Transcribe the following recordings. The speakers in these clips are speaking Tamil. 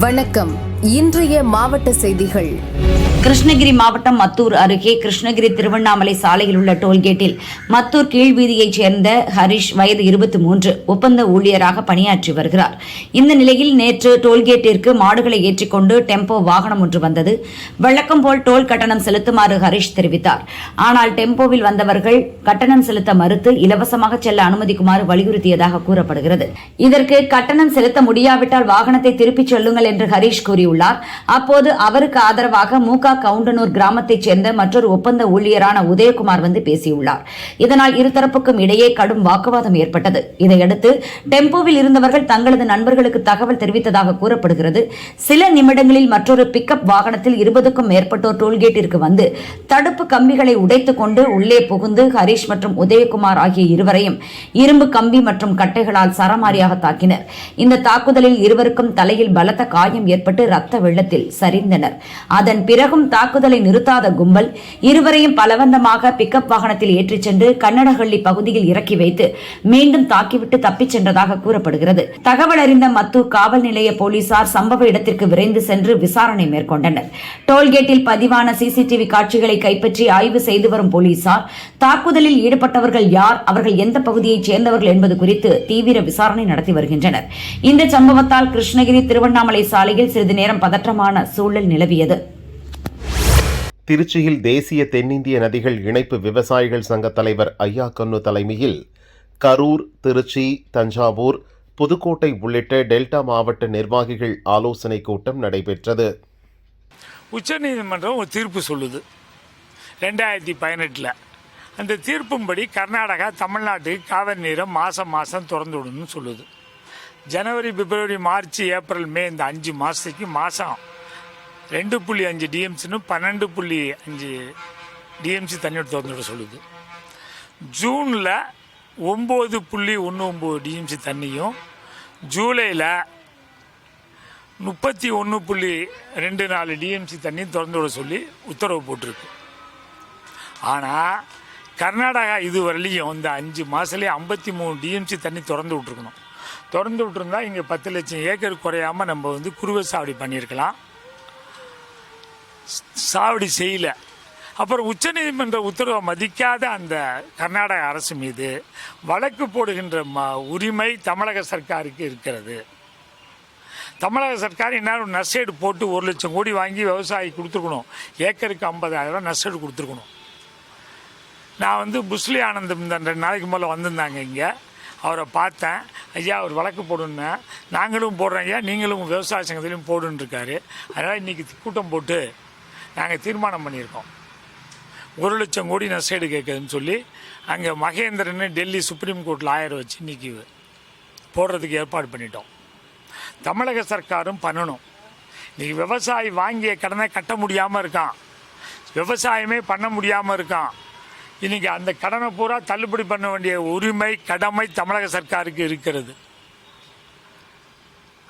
வணக்கம். இன்றைய மாவட்ட செய்திகள். கிருஷ்ணகிரி மாவட்டம் மத்தூர் அருகே கிருஷ்ணகிரி திருவண்ணாமலை சாலையில் உள்ள டோல்கேட்டில் மத்தூர் கீழ்வீதியைச் சேர்ந்த ஹரிஷ் வயது 23 ஒப்பந்த ஊழியராக பணியாற்றி வருகிறார். இந்த நிலையில் நேற்று டோல்கேட்டிற்கு மாடுகளை ஏற்றிக்கொண்டு டெம்போ வாகனம் ஒன்று வந்தது. வழக்கம் போல் டோல் கட்டணம் செலுத்துமாறு ஹரிஷ் தெரிவித்தார். ஆனால் டெம்போவில் வந்தவர்கள் கட்டணம் செலுத்த மறுத்து இலவசமாக செல்ல அனுமதிக்குமாறு வலியுறுத்தியதாக கூறப்படுகிறது. இதற்கு கட்டணம் செலுத்த முடியாவிட்டால் வாகனத்தை திருப்பிச் செல்லுங்கள் என்று ஹரிஷ் கூறியுள்ளார். அப்போது அவருக்கு ஆதரவாக மூகா கவுண்டனூர் கிராமத்தைச் சேர்ந்த மற்றொரு ஒப்பந்த ஊழியரான உதயகுமார் வந்து பேசியுள்ளார். இதனால் இருதரப்புக்கும் இடையே கடும் வாக்குவாதம் ஏற்பட்டது. இதையடுத்து டெம்போவில் இருந்தவர்கள் தங்களது நண்பர்களுக்கு தகவல் தெரிவித்ததாக கூறப்படுகிறது. சில நிமிடங்களில் மற்றொரு பிக்கப் வாகனத்தில் 20க்கும் மேற்பட்டோர் டோல்கேட்டிற்கு வந்து தடுப்பு கம்பிகளை உடைத்துக் கொண்டு உள்ளே புகுந்து ஹரிஷ் மற்றும் உதயகுமார் ஆகிய இருவரையும் இரும்பு கம்பி மற்றும் கட்டைகளால் சரமாரியாக தாக்கினர். இந்த தாக்குதலில் இருவருக்கும் தலையில் பலத்த காயம் ஏற்பட்டு ரத்த வெள்ளத்தில் சரிந்தனர். அதன் பிறகும் தாக்குதலை நிறுத்தாத கும்பல் இருவரையும் பலவந்தமாக பிக்கப் வாகனத்தில் ஏற்றிச் சென்று கன்னடஹள்ளி பகுதியில் இறக்கி வைத்து மீண்டும் தாக்கிவிட்டு தப்பிச் சென்றதாக கூறப்படுகிறது. தகவல் அறிந்த மத்தூர் காவல் நிலைய போலீசார் சம்பவ இடத்திற்கு விரைந்து சென்று விசாரணை மேற்கொண்டனர். டோல்கேட்டில் பதிவான சிசிடிவி காட்சிகளை கைப்பற்றி ஆய்வு செய்து வரும் போலீசார் தாக்குதலில் ஈடுபட்டவர்கள் யார், அவர்கள் எந்த பகுதியைச் சேர்ந்தவர்கள் என்பது குறித்து தீவிர விசாரணை நடத்தி வருகின்றனர். இந்த சம்பவத்தால் கிருஷ்ணகிரி திருவண்ணாமலை சாலையில் சிறிது நேரம் பதற்றமான சூழல் நிலவியது. திருச்சியில் தேசிய தென்னிந்திய நதிகள் இணைப்பு விவசாயிகள் சங்க தலைவர் ஐயா கண்ணு தலைமையில் கரூர், திருச்சி, தஞ்சாவூர், புதுக்கோட்டை உள்ளிட்ட டெல்டா மாவட்ட நிர்வாகிகள் ஆலோசனை கூட்டம் நடைபெற்றது. உச்சநீதிமன்றம் ஒரு தீர்ப்பு சொல்லுது 2018. அந்த தீர்ப்பும்படி கர்நாடகா தமிழ்நாட்டுக்கு காவிரி நீரை மாதம் திறந்து விடணும்னு சொல்லுது. ஜனவரி, பிப்ரவரி, மார்ச், ஏப்ரல், மே இந்த 5 மாதத்துக்கு மாதம் 2.5 டிஎம்சின்னு 12.5 டிஎம்சி தண்ணி திறந்துவிட சொல்லுது. ஜூனில் 9.19 டிஎம்சி தண்ணியும், ஜூலையில் 31.24 டிஎம்சி தண்ணியும் திறந்து விட சொல்லி உத்தரவு போட்டிருக்கு. ஆனால் கர்நாடகா இதுவரையிலையும் இந்த 5 மாதத்துலேயே 53 டிஎம்சி தண்ணி திறந்து விட்டுருக்கணும். திறந்து விட்டுருந்தா இங்கே 10 லட்சம் ஏக்கர் குறையாமல் நம்ம குறுவை சாவடி பண்ணியிருக்கலாம். சாவடி செய்யல. அப்புறம் உச்சநீதிமன்ற உத்தரவை மதிக்காத அந்த கர்நாடக அரசு மீது வழக்கு போடுகின்ற உரிமை தமிழக சர்க்காருக்கு இருக்கிறது. தமிழக சர்க்கார் என்ன நஷ்டஈடு போட்டு 1 லட்சம் கோடி வாங்கி விவசாயி கொடுத்துருக்கணும். ஏக்கருக்கு 50,000 நஷ்டஈடு கொடுத்துருக்கணும். நான் புஸ்லி ஆனந்தம் இந்த 2 நாளைக்கு மேலே வந்திருந்தாங்க இங்கே. அவரை பார்த்தேன். ஐயா அவர் வழக்கு போடுன்னு, நாங்களும் போடுறோம் ஐயா, நீங்களும் விவசாய சங்கத்திலையும் போடுன்னு இருக்காரு. அதனால் இன்றைக்கி கூட்டம் போட்டு நாங்கள் தீர்மானம் பண்ணியிருக்கோம் 1 லட்சம் கோடி நஷ்டஈடு கேட்குதுன்னு சொல்லி அங்கே மகேந்திரன்னு டெல்லி சுப்ரீம் கோர்ட் லாயரை வச்சு இன்றைக்கி போடுறதுக்கு ஏற்பாடு பண்ணிட்டோம். தமிழக சர்க்காரும் பண்ணணும். இன்றைக்கி விவசாயி வாங்கிய கடனை கட்ட முடியாமல் இருக்கான், விவசாயமே பண்ண முடியாமல் இருக்கான். இன்றைக்கி அந்த கடனை பூரா தள்ளுபடி பண்ண வேண்டிய உரிமை, கடமை தமிழக சர்க்காருக்கு இருக்கிறது.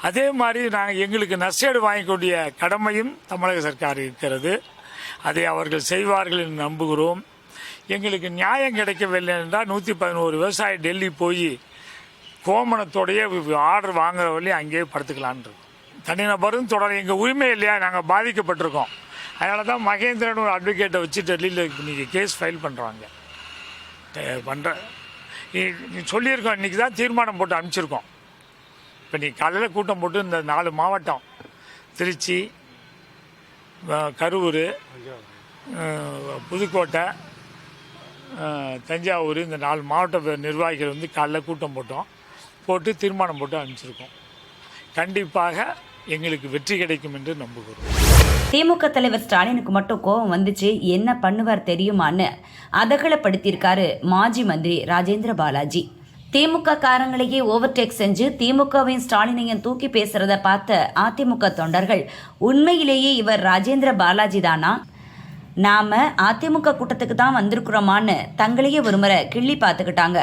அதே மாதிரி நாங்கள் எங்களுக்கு நஷ்டஈடு வாங்கக்கூடிய கடமையும் தமிழக சர்க்கார் இருக்கிறது. அதை அவர்கள் செய்வார்கள் என்று நம்புகிறோம். எங்களுக்கு நியாயம் கிடைக்கவில்லை என்றால் 111 விவசாயி டெல்லி போய் கோமணத்தோடைய ஆர்டர் வாங்குற வழி அங்கேயே படுத்துக்கலான். தனிநபரும் தொடர் எங்கள் உரிமை இல்லையா, நாங்கள் பாதிக்கப்பட்டிருக்கோம். அதனால தான் மகேந்திரன் ஒரு அட்வொகேட்டை வச்சு டெல்லியில் இன்றைக்கி கேஸ் ஃபைல் பண்ணுறாங்க. சொல்லியிருக்கோம், இன்றைக்கி தான் தீர்மானம் போட்டு அனுப்பிச்சிருக்கோம். இப்போ நீ காலையில் கூட்டம் போட்டு இந்த 4 மாவட்டம் திருச்சி, கரூர், புதுக்கோட்டை, தஞ்சாவூர் இந்த 4 மாவட்ட நிர்வாகிகள் காலைல கூட்டம் போட்டு தீர்மானம் போட்டு அனுப்பிச்சிருக்கோம். கண்டிப்பாக எங்களுக்கு வெற்றி கிடைக்கும் என்று நம்புகிறோம். திமுக தலைவர் ஸ்டாலினுக்கு மட்டும் கோபம் வந்துச்சு, என்ன பண்ணுவார் தெரியுமான்னு அதகலப்படுத்தியிருக்காரு மாஜி மந்திரி ராஜேந்திர பாலாஜி. திமுக காரங்களையே ஓவர்டேக் செஞ்சு திமுகவின் ஸ்டாலினையும் தூக்கி பேசுறத பார்த்த அதிமுக தொண்டர்கள் உண்மையிலேயே இவர் ராஜேந்திர பாலாஜி தானா, நாம அதிமுக கூட்டத்துக்கு தான் வந்திருக்கிறோமான்னு தங்களையே ஒருமுறை கிள்ளி பார்த்துக்கிட்டாங்க.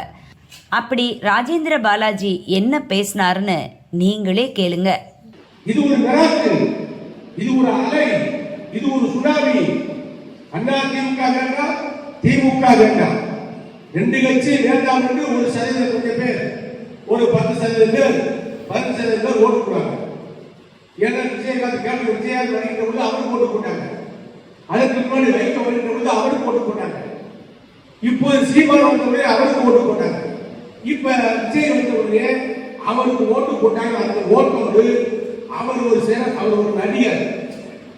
அப்படி ராஜேந்திர பாலாஜி என்ன பேசினாருன்னு நீங்களே கேளுங்க. இது ஒரு மிராக்கிள், இது ஒரு அலை, இது ஒரு சுனாமி. அண்ணா திமுக வேண்டாம், திமுக வேண்டாம். 2 கட்சி வேண்டாம் என்று 1% கொஞ்சம் பேர், ஒரு 10% பேர் ஓட்டு போடுறாங்க. ஏன்னா விஜயகாந்த் கேரள விஜயகாந்த் வருகின்ற பொழுது அவருக்கு ஓட்டு போட்டாங்க. அதற்கு முன்னாடி வைக்க வருகின்ற பொழுது அவருக்கு ஓட்டு போட்டாங்க. இப்போது சீமான் வந்தவரே அவருக்கு ஓட்டு போட்டாங்க. இப்ப விஜய் வந்தவரே அவருக்கு ஓட்டு போட்டாங்க. அந்த ஓட்டோடு அவர் ஒரு நடிகர்,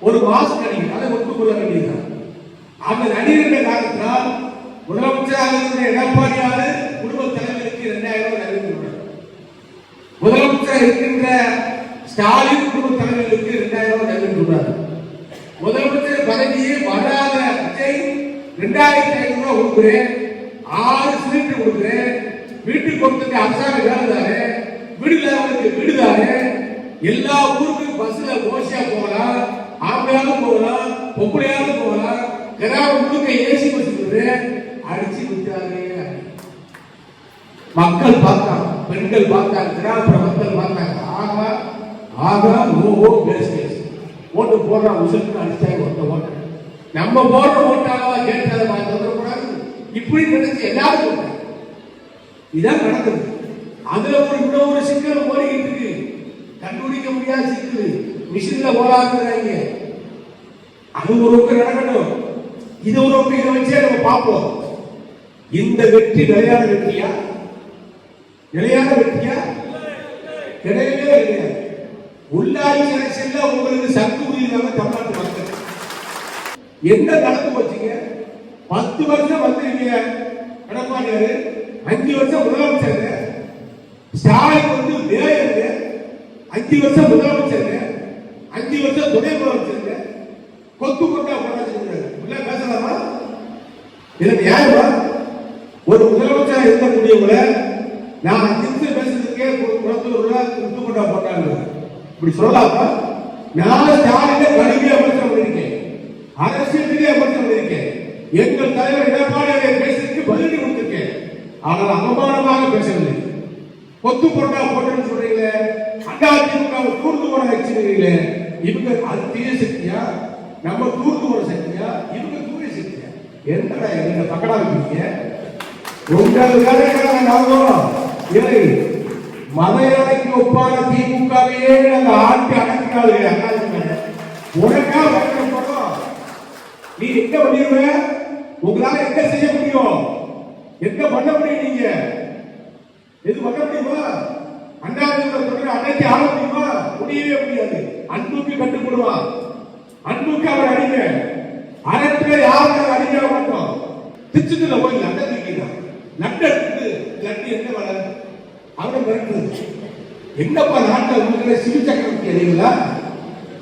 ஒரு மாஸ் நடிகர், அதை ஒத்துக்கொள்ள வேண்டியதுதான். அந்த நடிகர் காலத்தினால் முதலமைச்சராக இருந்த எடப்பாடியார் குடும்ப தலைவருக்கு 2000 அறிவித்துள்ளார். முதலமைச்சராக இருக்கின்ற ஸ்டாலின் குடும்ப தலைவர்களுக்கு 2000 அறிவித்துள்ளார். முதலமைச்சர் பதவியே வராத விஜய் 2500 ரூபாய் கொடுக்குறேன், 6 சிலிண்டர் கொடுக்குறேன், வீட்டுக்கு கொடுத்துட்டு அரசாங்க வேலைதாரு, வீடுதாரங்களுக்கு வீடுதாரு, எல்லா ஊருக்கும் பஸ்ல ஓசியா போகலாம், ஆம்பளையாலும் போகலாம், பொம்பளையாலும் போகலாம், கிராமம் முழுக்க ஏசி பஸ் அடிச்சு விட்டாரு. மக்கள் பார்த்தாங்க, பெண்கள் பார்த்தாங்க, கிராமப்புற மக்கள் பார்த்தாங்க. ஆகா ஆகா ஓ பேஸ் ஓட்டு போடுற உசுக்கு அடிச்சாங்க. ஓட்டு நம்ம போடுற ஓட்டாளவா கேட்டதை சொல்லக்கூடாது. இப்படி நினைச்சு எல்லாரும் போட்டாங்க. இதான் நடக்குது. அதுல இன்னொரு சிக்கல் ஓடிக்கிட்டு இருக்கு, கண்டுபிடிக்க முடியாத சிக்கல். மிஷின்ல ஓடாதுறாங்க. அது ஒரு நடக்கட்டும், இது ஒரு இதை வச்சே நம்ம பார்ப்போம். இந்த வெற்றி நிலையான வெற்றியா? நிலையான வெற்றியா? கிடையவே கிடையாது. உள்ளாட்சி அரசியல்ல உங்களுக்கு சக்தி உறுதியாக தமிழ்நாட்டு மக்கள் என்ன நடந்து போச்சுங்க? 10 வருஷம் வந்திருக்கீங்க எடப்பாடியாரு, 5 வருஷம் முதலமைச்சர், ஸ்டாலின் வந்து மேயர், 5 வருஷம் முதலமைச்சர், 5 வருஷம் துணை முதலமைச்சர், கொத்து கொண்டா போராட்டம் பேசலாமா? இது நியாயமா? ஒரு முதலமைச்சர் இருக்கக்கூடியவங்கள நான் 5 நிமிஷம் பேசுறதுக்கே குளத்தூர்ல கொத்து கொண்டா போட்டாங்க, இப்படி சொல்லலாமா? நான் ஸ்டாலினை கடுமையா விமர்சனம் பண்ணிருக்கேன், அரசியலுக்கே விமர்சனம் பண்ணிருக்கேன், எங்கள் தலைவர் எடப்பாடியாரை பேசுறதுக்கு பதிலடி கொடுத்திருக்கேன். ஆனால் அவமானமாக பேசவில்லை. கொத்து கொண்டா போட்டேன்னு சொல்றீங்களே, அதிமுக தூர்ந்து போன வச்சுக்கிறீங்களே, இவங்க அது தீய சக்தியா? நம்ம தூர்ந்து போன சக்தியா? இவங்க தூய சக்தியா? என்னடா நீங்க பக்கடா வைப்பீங்க? மத யானைக்கு ஒப்பான திமுகவையே நாங்க ஆட்டி அடக்கினாலும் உனக்கா படம் நீ எங்க பண்ணிடுவ? உங்களால எங்க செய்ய முடியும்? எங்க பண்ண முடியும்? நீங்க எது பண்ண முடியுமா? அண்ணாதிமுக அன்னைக்கு ஆள முடியுமா? முடியவே முடியாது. அன்புக்கு கட்டுப்படுவான், அன்புக்கு அவர் அடிங்க, அரசுல யாரும் அடிக்க மாட்டோம். திருச்சில போய் லண்டன் தூக்கிட்டான், லண்டன் லண்டன் என்ன வர அவரை மிரட்டுறது. என்னப்பா நாட்டில் உங்களுக்கு சிவில் சக்கரவர்த்தி அறிவுங்களா?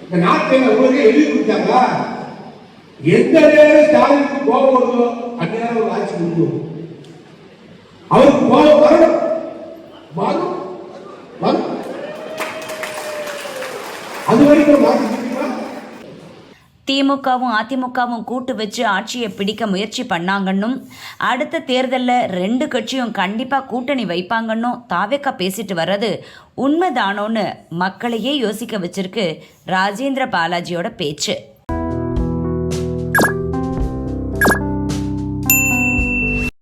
இந்த நாட்டில் உங்களுக்கு எழுதி கொடுத்தாங்களா? எந்த நேரம் ஸ்டாலினுக்கு கோபம் வருதோ அந்நேரம் ஒரு ஆட்சி கொடுக்கும். அவருக்கு கோபம் வரணும், வரும் வரும். அது வரைக்கும் மாற்றி திமுகவும் அதிமுகவும் கூட்டு வச்சு ஆட்சியை பிடிக்க முயற்சி பண்ணாங்கன்னும் அடுத்த தேர்தலில் 2 கட்சியும் கண்டிப்பாக கூட்டணி வைப்பாங்கன்னும் தாவேக்கா பேசிட்டு வர்றது உண்மைதானோன்னு மக்களையே யோசிக்க வச்சிருக்கு ராஜேந்திர பாலாஜியோட பேச்சு.